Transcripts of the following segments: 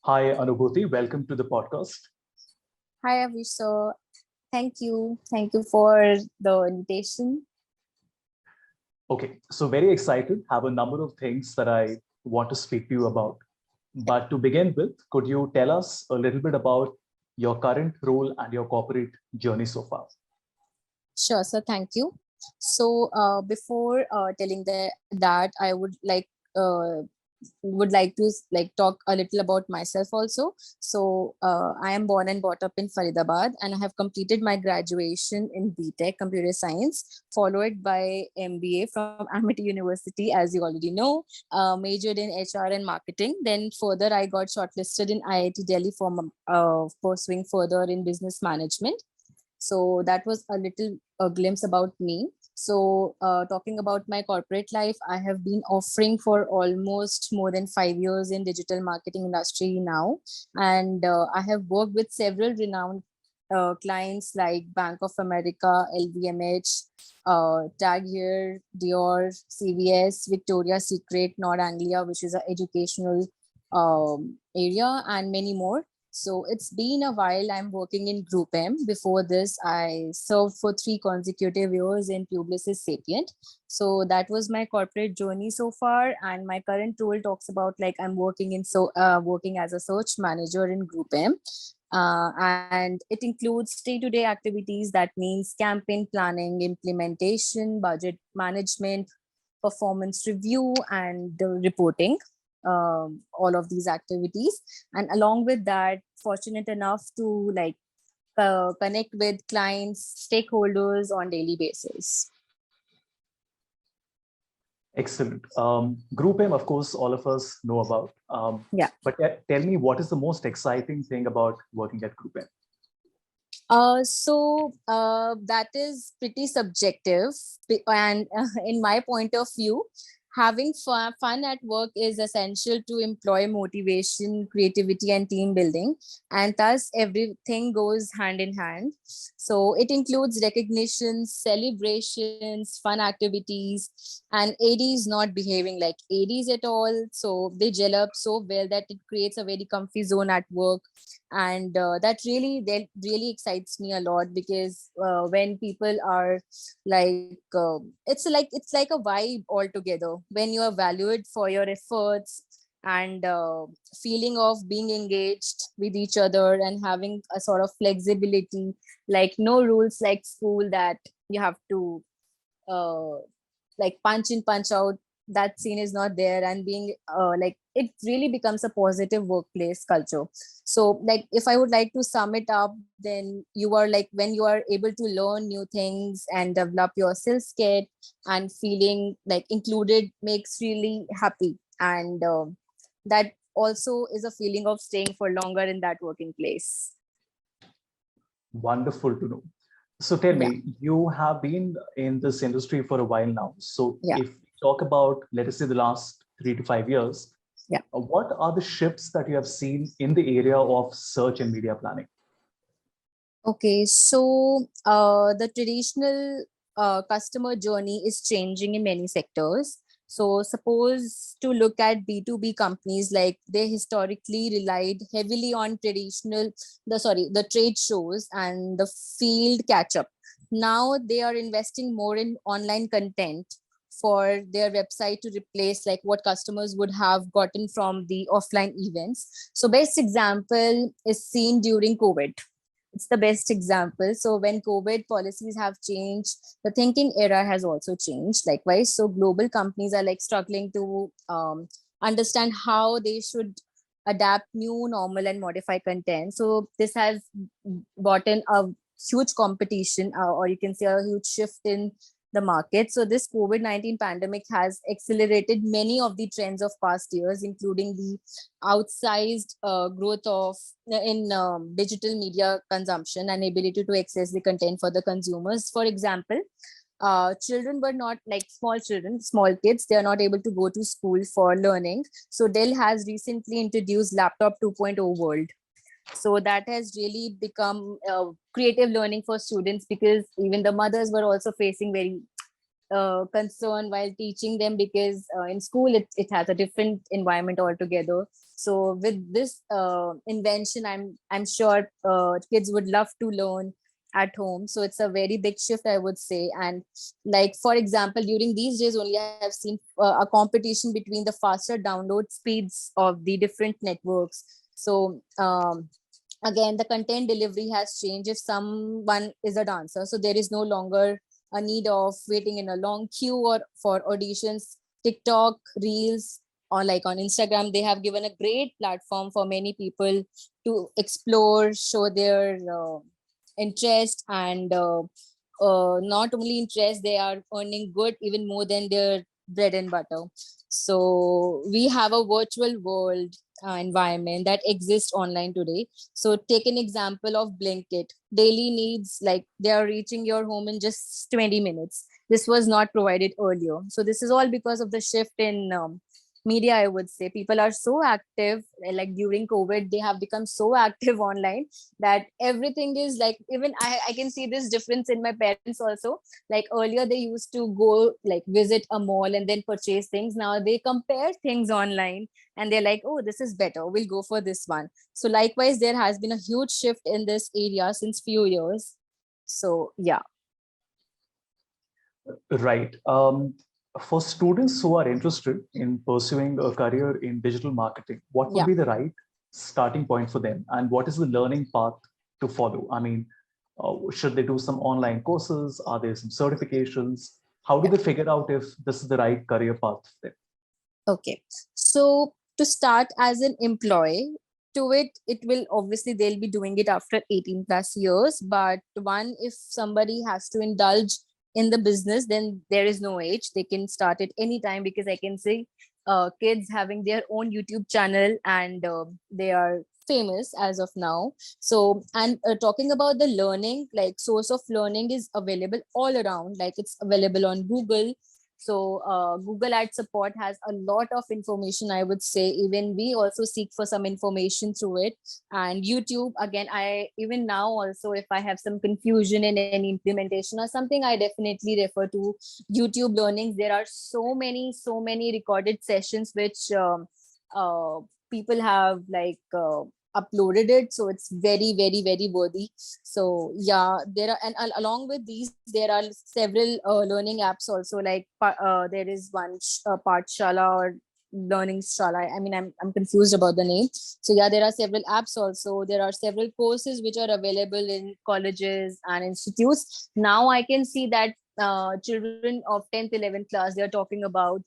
Hi, Anubhuti. Welcome to the podcast. Hi, Avish. So, thank you. Thank you for the invitation. Okay, so very excited. Have a number of things that I want to speak to you about. But to begin with, could you tell us a little bit about your current role and your corporate journey so far? Sure. So, thank you. So, before telling that, I would like to talk a little about myself also. So I am born and brought up in Faridabad, and I have completed my graduation in BTech Computer Science, followed by MBA from Amity University, as you already know. Majored in HR and marketing. Then further, I got shortlisted in IIT Delhi for pursuing further in business management. So that was a little glimpse about me. So talking about my corporate life, I have been offering for almost more than 5 years in digital marketing industry now. And I have worked with several renowned clients like Bank of America, LVMH, Tag Heuer, Dior, CVS, Victoria's Secret, Nord Anglia, which is an educational area, and many more. So it's been a while. I'm working in GroupM. Before this, I served for 3 consecutive years in Publicis Sapient. So that was my corporate journey so far. And my current role talks about like I'm working as a search manager in GroupM. And it includes day-to-day activities. That means campaign planning, implementation, budget management, performance review, and reporting. All of these activities, and along with that, fortunate enough to connect with clients, stakeholders on daily basis. Excellent. GroupM, of course, all of us know about. Yeah. But tell me, what is the most exciting thing about working at GroupM? That is pretty subjective, and in my point of view, having fun at work is essential to employ motivation, creativity, and team building, and thus everything goes hand in hand. So it includes recognitions, celebrations, fun activities, and ADs not behaving like ADs at all. So they gel up so well that it creates a very comfy zone at work, and that really excites me a lot, because when people are it's like a vibe altogether when you are valued for your efforts, and feeling of being engaged with each other and having a sort of flexibility, like no rules like school that you have to uh, punch in punch out. That scene is not there, and being it really becomes a positive workplace culture. So like if I would like to sum it up, then you are like when you are able to learn new things and develop your skill set, and feeling like included makes really happy, and that also is a feeling of staying for longer in that working place. Wonderful to know. So tell me, you have been in this industry for a while now. So if we talk about, let us say, the last 3 to 5 years, what are the shifts that you have seen in the area of search and media planning? Okay, so the traditional customer journey is changing in many sectors. So suppose to look at B2B companies, like they historically relied heavily on the trade shows and the field catch up. Now they are investing more in online content for their website to replace like what customers would have gotten from the offline events. So best example is seen during COVID. It's the best example. So when COVID policies have changed, the thinking era has also changed likewise. So global companies are like struggling to understand how they should adapt new normal and modify content. So this has gotten a huge competition, or you can say a huge shift in the market. So this COVID-19 pandemic has accelerated many of the trends of past years, including the outsized growth of in digital media consumption and ability to access the content for the consumers. For example, children were not like small kids, they are not able to go to school for learning. So Dell has recently introduced laptop 2.0 world. So that has really become creative learning for students, because even the mothers were also facing very concern while teaching them, because in school it has a different environment altogether. So with this invention, I'm sure kids would love to learn at home. So it's a very big shift, I would say. And like, for example, during these days only, I have seen a competition between the faster download speeds of the different networks. So again, the content delivery has changed. If someone is a dancer, so there is no longer a need of waiting in a long queue or for auditions. TikTok, Reels, or like on Instagram, they have given a great platform for many people to explore, show their interest, and not only interest, they are earning good, even more than their bread and butter. So we have a virtual world environment that exists online today. So take an example of Blinkit. Daily needs, like, they are reaching your home in just 20 minutes. This was not provided earlier. So this is all because of the shift in media, I would say. People are so active, like during COVID, they have become so active online that everything is like, even I can see this difference in my parents also. Like earlier, they used to go like visit a mall and then purchase things. Now they compare things online and they're like, oh, this is better, we'll go for this one. So likewise, there has been a huge shift in this area since few years. So yeah. Right. For students who are interested in pursuing a career in digital marketing, what would Yeah. be the right starting point for them? And what is the learning path to follow? I mean, should they do some online courses? Are there some certifications? How do Yeah. they figure out if this is the right career path for them? Okay. So to start as an employee, to it will obviously, they'll be doing it after 18 plus years. But one, if somebody has to indulge in the business, then there is no age. They can start it anytime, because I can see kids having their own YouTube channel, and they are famous as of now. So, and talking about the learning, like source of learning is available all around. Like it's available on Google. So Google Ad Support has a lot of information, I would say. Even we also seek for some information through it. And YouTube, again, I even now also, if I have some confusion in any implementation or something, I definitely refer to YouTube learnings. There are so many recorded sessions which uh, people have like uploaded it. So it's very, very, very worthy. So yeah, there are, and along with these, there are several learning apps also. Like there is one Pathshala or Learning Shala. I mean, I'm confused about the name. So yeah, there are several apps also. There are several courses which are available in colleges and institutes. Now I can see that children of 10th 11th class, they are talking about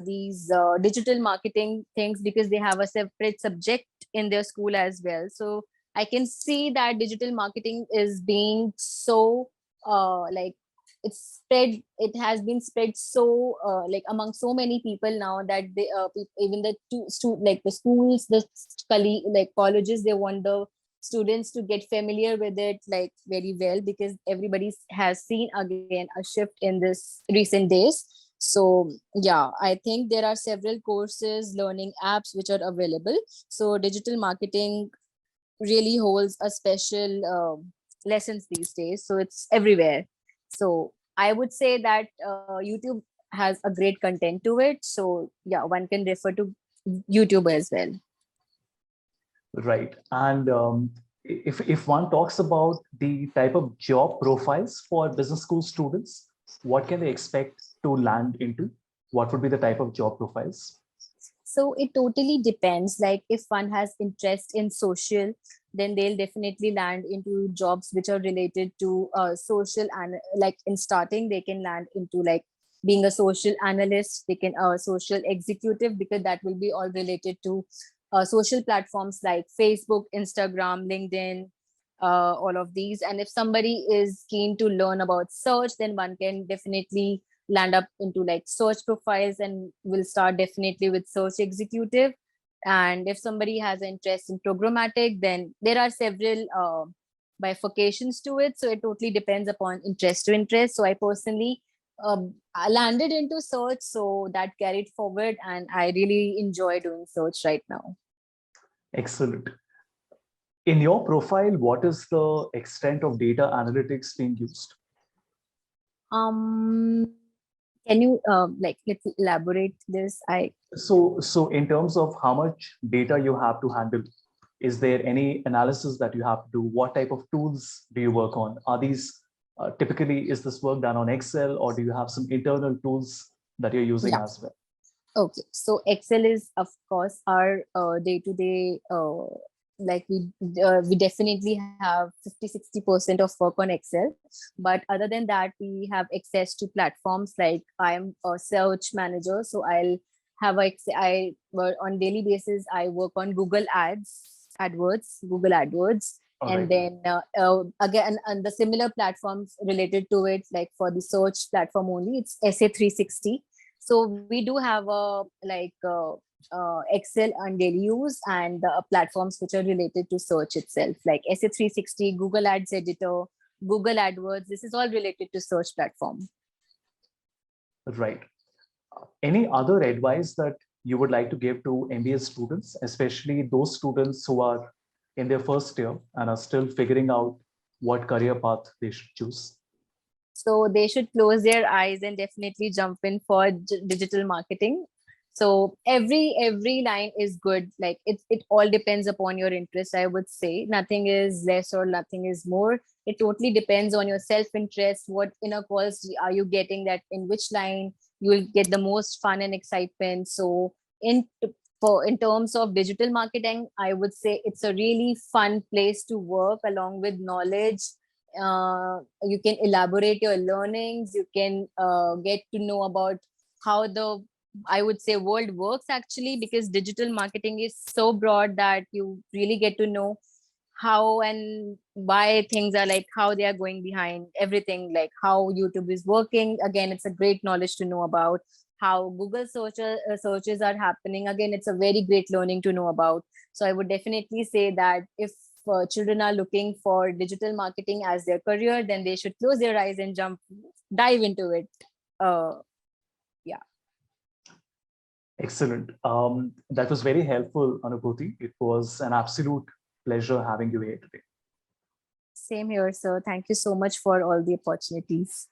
these digital marketing things, because they have a separate subject in their school as well. So I can see that digital marketing is being so like, it's spread, it has been spread so like among so many people now, that they even the like the schools, the like colleges, they want the students to get familiar with it like very well, because everybody has seen again a shift in this recent days. So yeah, I think there are several courses, learning apps which are available. So digital marketing really holds a special lessons these days. So it's everywhere. So I would say that YouTube has a great content to it. So yeah, one can refer to YouTube as well. Right. And if one talks about the type of job profiles for business school students, what can they expect to land into? What would be the type of job profiles? So it totally depends. Like if one has interest in social, then they'll definitely land into jobs which are related to social, and like in starting, they can land into like being a social analyst. They can social executive, because that will be all related to social platforms like Facebook, Instagram, LinkedIn, all of these. And if somebody is keen to learn about search, then one can definitely land up into like search profiles, and will start definitely with search executive. And if somebody has an interest in programmatic, then there are several bifurcations to it. So it totally depends upon interest to interest. So I personally I landed into search, so that carried forward, and I really enjoy doing search right now. Excellent. In your profile, what is the extent of data analytics being used? Um, Can you let's elaborate this? So in terms of how much data you have to handle, is there any analysis that you have to do? What type of tools do you work on? Are these typically, is this work done on Excel, or do you have some internal tools that you're using as well? Okay, so Excel is of course our day-to-day, like we definitely have 50-60% of work on Excel, but other than that we have access to platforms like I am a search manager, so I'll have on daily basis I work on Google AdWords. All And right. then again, and the similar platforms related to it, like for the search platform only, it's SA360. So we do have a Excel on daily use, and platforms which are related to search itself, like SA360, Google Ads Editor, Google AdWords. This is all related to search platform. Right. Any other advice that you would like to give to MBA students, especially those students who are in their first year and are still figuring out what career path they should choose? So they should close their eyes and definitely jump in for digital marketing. So every line is good. Like it all depends upon your interest. I would say nothing is less or nothing is more. It totally depends on your self-interest. What inner calls are you getting, that in which line you will get the most fun and excitement. So in terms of digital marketing, I would say it's a really fun place to work along with knowledge. You can elaborate your learnings, you can get to know about how the, I would say, world works actually, because digital marketing is so broad that you really get to know how and why things are, like how they are going behind everything, like how YouTube is working. Again, it's a great knowledge to know about how Google searches are happening. Again, it's a very great learning to know about. So I would definitely say that if children are looking for digital marketing as their career, then they should close their eyes and dive into it. Yeah. Excellent. That was very helpful, Anubhuti. It was an absolute pleasure having you here today. Same here, sir. Thank you so much for all the opportunities.